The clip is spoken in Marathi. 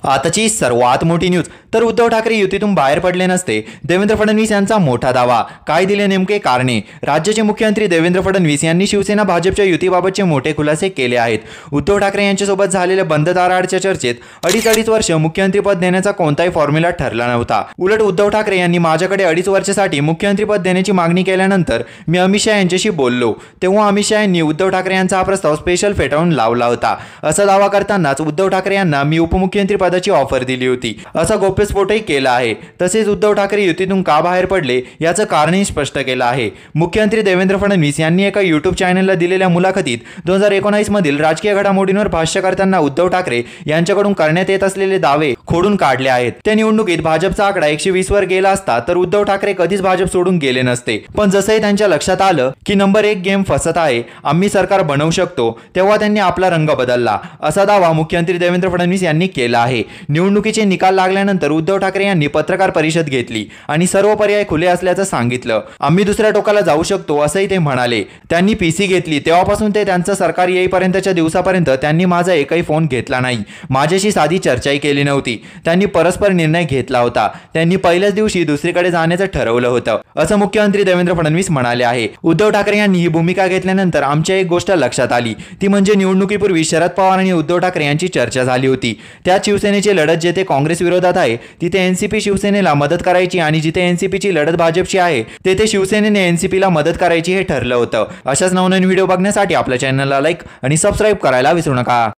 आताची सर्वात मोठी न्यूज तर उद्धव ठाकरे युतीतून बाहेर पडले नसते, देवेंद्र फडणवीस यांचा मोठा दावा. काय दिले नेमके कारणे? राज्याचे मुख्यमंत्री देवेंद्र फडणवीस यांनी शिवसेना भाजपच्या युतीबाबतचे मोठे खुलासे केले आहेत. उद्धव ठाकरे यांच्यासोबत झालेल्या बंद दाराआडच्या चर्चेत अडीच वर्ष मुख्यमंत्रीपद देण्याचा कोणताही फॉर्म्युला ठरला नव्हता. उलट उद्धव ठाकरे यांनी माझ्याकडे 2.5 वर्षासाठी मुख्यमंत्रीपद देण्याची मागणी केल्यानंतर मी अमित शहा यांच्याशी बोललो, तेव्हा अमित शहा यांनी उद्धव ठाकरे यांचा हा प्रस्ताव स्पेशल फेटाळून लावला होता. असा दावा करतानाच उद्धव ठाकरे यांना मी उपमुख्यमंत्री पदाची ऑफर दिली होती, असा गौप्यस्फोटही केला आहे. तसेच उद्धव ठाकरे युतीतून का बाहेर पडले याचं कारणही स्पष्ट केलं आहे. मुख्यमंत्री देवेंद्र फडणवीस यांनी एका यूट्यूब चॅनलला दिलेल्या मुलाखतीत 2019 मधील राजकीय घडामोडींवर भाष्य करताना उद्धव ठाकरे यांच्याकडून करण्यात येत असलेले दावे खोडून काढले आहेत. त्या निवडणुकीत भाजपचा आकडा 120 वर गेला असता तर उद्धव ठाकरे कधीच भाजप सोडून गेले नसते. पण जसंही त्यांच्या लक्षात आलं की नंबर 1 गेम फसत आहे, आम्ही सरकार बनवू शकतो, तेव्हा त्यांनी आपला रंग बदलला, असा दावा मुख्यमंत्री देवेंद्र फडणवीस यांनी केला आहे. निवडणुकीचे निकाल लागल्यानंतर उद्धव ठाकरे यांनी पत्रकार परिषद घेतली आणि सर्व पर्याय खुले असल्याचं सांगितलं. आम्ही दुसऱ्या टोकाला जाऊ शकतो असंही ते म्हणाले. त्यांनी पीसी घेतली तेव्हापासून ते त्यांचं सरकार येईपर्यंतच्या दिवसापर्यंत त्यांनी माझा एकही फोन घेतला नाही, माझ्याशी साधी चर्चाही केली नव्हती. त्यांनी परस्पर निर्णय घेतला होता. त्यांनी पहिल्याच दिवशी दुसरीकडे जाण्याचं ठरवलं होतं, असं मुख्यमंत्री देवेंद्र फडणवीस म्हणाले आहे. उद्धव ठाकरे यांनी ही भूमिका घेतल्यानंतर आमच्या एक गोष्ट लक्षात आली, ती म्हणजे निवडणुकीपूर्वी शरद पवार आणि उद्धव ठाकरे यांची चर्चा झाली होती. त्या शिवसेनेची लढत जेथे काँग्रेस विरोधात आहे तिथे एनसीपी शिवसेनेला मदत करायची आणि जिथे एनसीपीची लढत भाजपची आहे तेथे शिवसेनेने एनसीपीला मदत करायची हे ठरलं होतं. अशाच नवनवीन व्हिडिओ बघण्यासाठी आपल्या चॅनलला लाईक आणि सबस्क्राईब करायला विसरू नका.